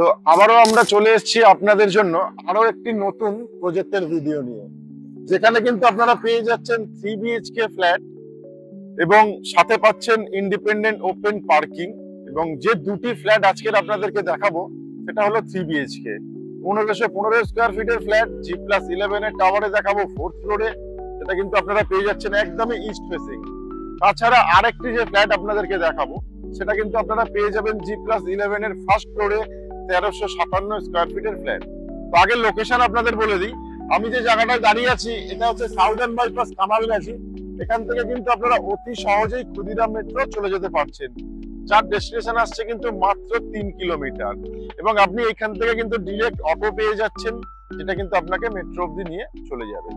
তো আবারও আমরা চলে এসেছি আপনাদের জন্য আরো একটি নতুন প্রজেক্টের ভিডিও নিয়ে, যেখানে কিন্তু আপনারা পেয়ে যাচ্ছেন 3 বিএইচকে ফ্ল্যাট এবং সাথে পাচ্ছেন ইন্ডিপেন্ডেন্ট ওপেন পার্কিং। এবং যে দুটি ফ্ল্যাট আজকের আপনাদেরকে দেখাবো সেটা হলো 3 বিএইচকে 1515 স্কোয়ার ফিটের ফ্ল্যাট, G+11 এর টাওয়ারে দেখাবো 4th ফ্লোরে, সেটা কিন্তু আপনারা পেয়ে যাচ্ছেন একদমই ইস্ট ফেসিং। তাছাড়া আরেকটি যে ফ্ল্যাট আপনাদেরকে দেখাবো সেটা কিন্তু আপনারা পেয়ে যাবেন G+11 এর ফার্স্ট ফ্লোরে 1357 স্কোয়ার ফিটের ফ্ল্যাট। তো আগের লোকেশন আপনাদের বলে দিই, আমি যে জায়গাটায় দাঁড়িয়ে আছি এটা হচ্ছে সাউদার্ন বাইপাস কামালগাছি। এখান থেকে কিন্তু আপনারা অতি সহজেই ক্ষুদিরাম মেট্রো চলে যেতে পারছেন, যার ডেস্টিনেশন আসছে কিন্তু মাত্র 3 কিলোমিটার। এবং আপনি এখান থেকে কিন্তু ডিরেক্ট অটো পেয়ে যাচ্ছেন, যেটা কিন্তু আপনাকে মেট্রো অব্দি নিয়ে চলে যাবে।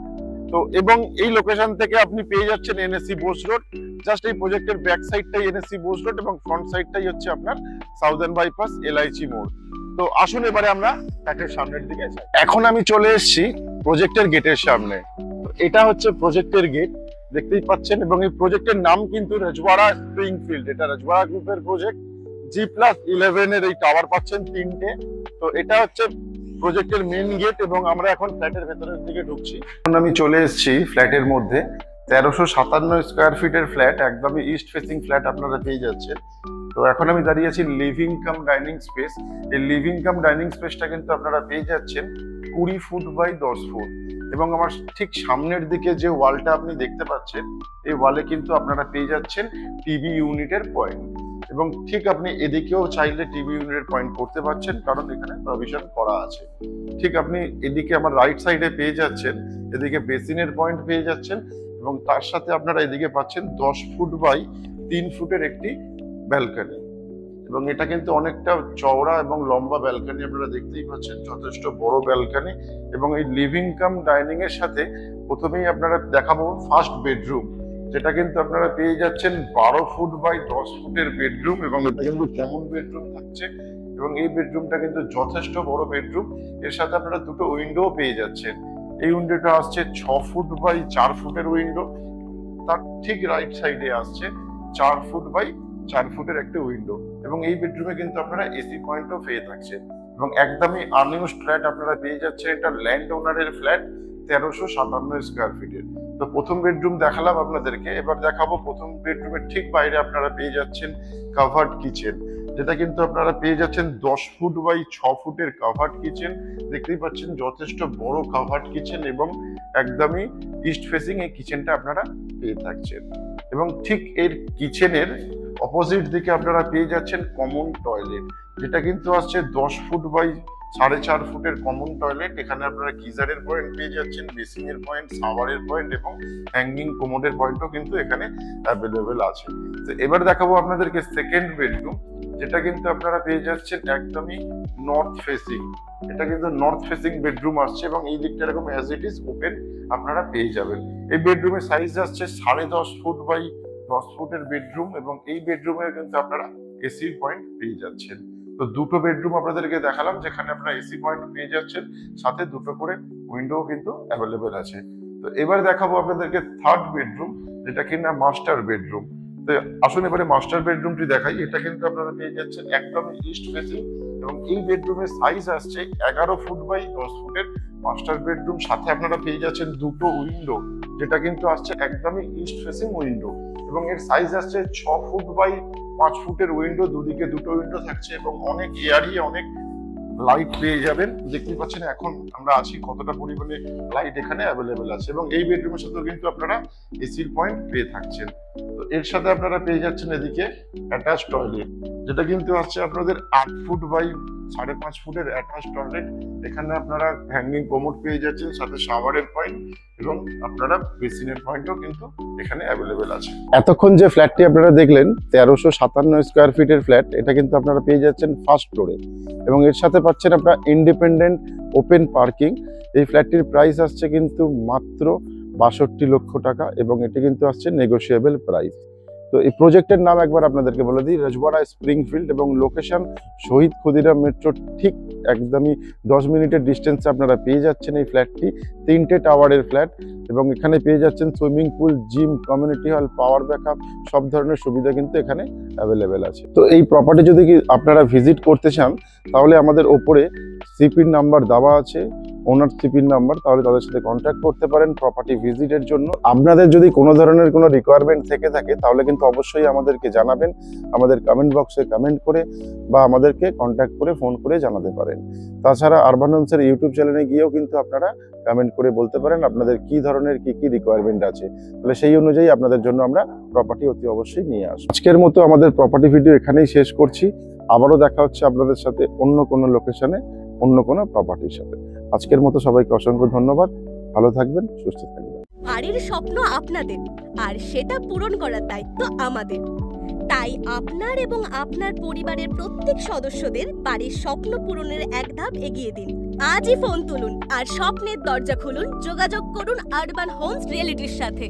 তো এবং এই লোকেশন থেকে আপনি পেয়ে যাচ্ছেন এনএসসি বোস রোড। জাস্ট এই প্রজেক্টের ব্যাক সাইডটাই এনএসসি বোস রোড এবং ফ্রন্ট সাইডটাই হচ্ছে আপনার সাউদার্ন বাইপাস এলআইচি মোড়। তো আসুন এবারে আমরা ফ্ল্যাটের সামনের দিকে যাই। এখন আমি চলে এসেছি প্রজেক্টের গেটের সামনে। এটা হচ্ছে প্রজেক্টের গেট, দেখতেই পাচ্ছেন। এবং এই প্রজেক্টের নাম কিন্তু রাজওয়াড়া স্প্রিংফিল্ড। এটা রাজওয়াড়া গ্রুপের প্রজেক্ট। G+11 এর এই টাওয়ার পাচ্ছেন 3টে। তো এটা হচ্ছে প্রজেক্টের মেইন গেট এবং আমরা এখন ফ্ল্যাটের ভেতরের দিকে ঢুকছি। এখন আমি চলে এসেছি ফ্ল্যাটের মধ্যে। 1357 স্কোয়ার ফিটের ফ্ল্যাট, একদমই ইস্ট ফেসিং ফ্ল্যাট আপনারা পেয়ে যাচ্ছেন। তো এখন আমি দাঁড়িয়ে আছি লিভিং কাম ডাইনিং স্পেস। এই লিভিং কাম ডাইনিং স্পেসটা কিন্তু আপনারা পেয়ে যাচ্ছেন 20 ফুট বাই 10 ফুট। এবং আমার ঠিক সামনের দিকে যে ওয়ালটা আপনি দেখতে পাচ্ছেন, এই ওয়ালে কিন্তু আপনারা পেয়ে যাচ্ছেন টিভি ইউনিটের পয়েন্ট। এবং ঠিক আপনি এদিকেও চাইলে টিভি ইউনিটের পয়েন্ট করতে পারছেন, কারণ এখানে প্রভিশন করা আছে। ঠিক আপনি এদিকে আমার রাইট সাইডে পেয়ে যাচ্ছেন, এদিকে বেসিনের পয়েন্ট পেয়ে যাচ্ছেন। এবং তার সাথে আপনারা এদিকে পাচ্ছেন 10 ফুট বাই 3 ফুটের একটি ব্যালকনি। এবং এটা কিন্তু অনেকটা চওড়া এবং লম্বা ব্যালকনি, আপনারা দেখতেই পাচ্ছেন, যথেষ্ট বড় ব্যালকনি। এবং এই লিভিং কাম ডাইনিং এর সাথে প্রথমেই আপনারা দেখাবো ফার্স্ট বেডরুম, যেটা কিন্তু আপনারা পেয়ে যাচ্ছেন 12 ফুট বাই 10 ফুটের বেডরুম। এবং এটা কিন্তু কমন বেডরুম থাকছে এবং এই বেডরুমটা কিন্তু যথেষ্ট বড় বেডরুম। এর সাথে আপনারা দুটো উইন্ডো পেয়ে যাচ্ছেন। এই উইন্ডোটা আসছে 6 ফুট বাই 4 ফুটের উইন্ডো। তার ঠিক রাইট সাইডে আসছে 4 ফুট বাই 4 ফুটের একটা উইন্ডো। এবং এই বেডরুমে কিন্তু আপনারা এসি পয়েন্টও পেয়ে থাকছেন। এবং একদমই আনইউজড ফ্ল্যাট আপনারা পেয়ে যাচ্ছেন। এটা ল্যান্ড ওনারের ফ্ল্যাট, 1357 স্কোয়ার ফিটের। তো প্রথম বেডরুম দেখালাম আপনাদেরকে, এবার দেখাবো প্রথম বেডরুমের ঠিক বাইরে আপনারা পেয়ে যাচ্ছেন কাভার্ড কিচেন, যেটা কিন্তু আপনারা পেয়ে যাচ্ছেন 10 ফুট বাই 6 ফুটের কাভার্ড কিচেন। দেখতেই পাচ্ছেন যথেষ্ট বড় কাভার্ড কিচেন এবং একদমই ইস্ট ফেসিং এই কিচেনটা আপনারা পেয়ে থাকছেন। এবং ঠিক এর কিচেনের অপোজিট দিকে আপনারা পেয়ে যাচ্ছেন কমন টয়লেট, যেটা কিন্তু আসছে 10 ফুট বাই 4.5 ফুটের কমন টয়লেট। এখানে আপনারা গিজারের পয়েন্ট পেয়ে যাচ্ছেন, বেসিং এর পয়েন্ট, শাওয়ারের পয়েন্ট এবং হ্যাঙ্গিং কোমোডের পয়েন্টও কিন্তু এখানে অ্যাভেলেবেল আছে। তো এবার দেখাবো আপনাদেরকে সেকেন্ড বেডরুম, যেটা কিন্তু আপনারা পেয়ে যাচ্ছেন একদমই নর্থ ফেসিং। এটা কিন্তু নর্থ ফেসিং বেডরুম আসছে এবং এই দিকটা এরকম অ্যাজ ইট ইজ ওপেন আপনারা পেয়ে যাবেন। এই বেডরুমের সাইজ আসছে 10.5 ফুট বাই 10 ফুটের বেডরুম। এবং এই বেডরুমে কিন্তু আপনারা এসি পয়েন্ট পেয়ে যাচ্ছেন। তো দুটো বেডরুম আপনাদেরকে দেখালাম, যেখানে আপনারা এসি পয়েন্ট পেয়ে যাচ্ছেন, সাথে দুটো করে উইন্ডো কিন্তু অ্যাভেলেবেল আছে। তো এবার দেখাবো আপনাদেরকে থার্ড বেডরুম, যেটা কিনা মাস্টার বেডরুম। তো আসুন এবারে মাস্টার বেডরুমটি দেখাই। এটা কিন্তু আপনারা পেয়ে যাচ্ছেন একদম ইস্ট ফেসিং এবং এই বেডরুমের সাইজ আসছে 11 ফুট বাই 10 ফুটের মাস্টার বেডরুম। সাথে আপনারা পেয়ে যাচ্ছেন দুটো উইন্ডো, যেটা কিন্তু আসছে একদমই ইস্ট ফেসিং উইন্ডো। এবং এর সাইজ আসছে 6 ফুট বাই 5 ফুটের উইন্ডো, দুদিকে দুটো উইন্ডো থাকছে এবং অনেক এয়ারি, অনেক লাইট পেয়ে যাবেন। দেখতে পাচ্ছেন এখন আমরা আছি কতটা পরিমাণে লাইট এখানে অ্যাভেলেবেল আছে। এবং এই বেডরুমের সাথেও কিন্তু আপনারা এসির পয়েন্ট পেয়ে থাকছেন। তো এর সাথে আপনারা পেয়ে যাচ্ছেন এদিকে অ্যাটাচ টয়লেট, যেটা কিন্তু আসছে আপনাদের 8 ফুট বাই 5.5 ফুটের অ্যাটাচ টয়লেট। এখানে আপনারা হ্যাঙ্গিং কোমোড পেয়ে যাচ্ছেন, সাথে শাওয়ারের পয়েন্ট এবং আপনারা বেসিনের পয়েন্টও কিন্তু এখানে অ্যাভেলেবেল আছে। এতক্ষণ যে ফ্ল্যাটটি আপনারা দেখলেন 1357 স্কোয়ার ফিটের ফ্ল্যাট, এটা কিন্তু আপনারা পেয়ে যাচ্ছেন ফার্স্ট ফ্লোরে এবং এর সাথে পাচ্ছেন আপনারা ইন্ডিপেন্ডেন্ট ওপেন পার্কিং। এই ফ্ল্যাটটির প্রাইস আসছে কিন্তু মাত্র 62 লক্ষ টাকা এবং এটি কিন্তু আসছে নেগোশিয়েবল প্রাইস। তো এই প্রজেক্টের নাম একবার আপনাদেরকে বলে দিই, রজওয়াড়া স্প্রিংফিল্ড, এবং লোকেশন শহীদ ক্ষুদিরাম মেট্রো ঠিক একদমই 10 মিনিটের ডিস্টেন্সে আপনারা পেয়ে যাচ্ছেন এই ফ্ল্যাটটি। 3টে টাওয়ারের ফ্ল্যাট, এবং এখানে পেয়ে যাচ্ছেন swimming pool, gym, community hall, power backup, সব ধরনের সুবিধা কিন্তু এখানে অ্যাভেলেবেল আছে। তো এই প্রপার্টি যদি আপনারা ভিজিট করতে চান তাহলে আমাদের ওপরে সিপির নাম্বার দেওয়া আছে, ওনার সিপির নাম্বার, তাহলে তাদের সাথে কন্ট্যাক্ট করতে পারেন প্রপার্টি ভিজিটের জন্য। আপনাদের যদি কোনো ধরনের কোনো রিকোয়ারমেন্ট থেকে থাকে তাহলে কিন্তু অবশ্যই আমাদেরকে জানাবেন, আমাদের কমেন্ট বক্সে কমেন্ট করে বা আমাদেরকে কন্ট্যাক্ট করে ফোন করে জানাতে পারেন। তাছাড়া আরবান হোমসের ইউটিউব চ্যানেলে গিয়েও কিন্তু আপনারা কমেন্ট করে বলতে পারেন আপনাদের কি ধরনের কি রিকোয়ারমেন্ট আছে, তাহলে সেই অনুযায়ী আপনাদের জন্য আমরা প্রপার্টি অতি অবশ্যই নিয়ে আসবো। আজকের মতো আমাদের প্রপার্টি ভিডিও এখানেই শেষ করছি। আবারও দেখা হচ্ছে আপনাদের সাথে অন্য কোনো লোকেশনে, অন্য কোনো প্রপার্টির সাথে। আজকের মতো সবাইকে অসংখ্য ধন্যবাদ। ভালো থাকবেন, সুস্থ থাকবেন। বাড়ির স্বপ্ন আপনাদের, আর সেটা পূরণ করার দায়িত্ব আমাদের। তাই আপনার এবং আপনার পরিবারের প্রত্যেক সদস্যদের বাড়ির স্বপ্ন পূরণের এক ধাপ এগিয়ে দিন। আজই ফোন তুলুন আর স্বপ্নের দরজা খুলুন। যোগাযোগ করুন আরবান হোমস রিয়েলিটির সাথে।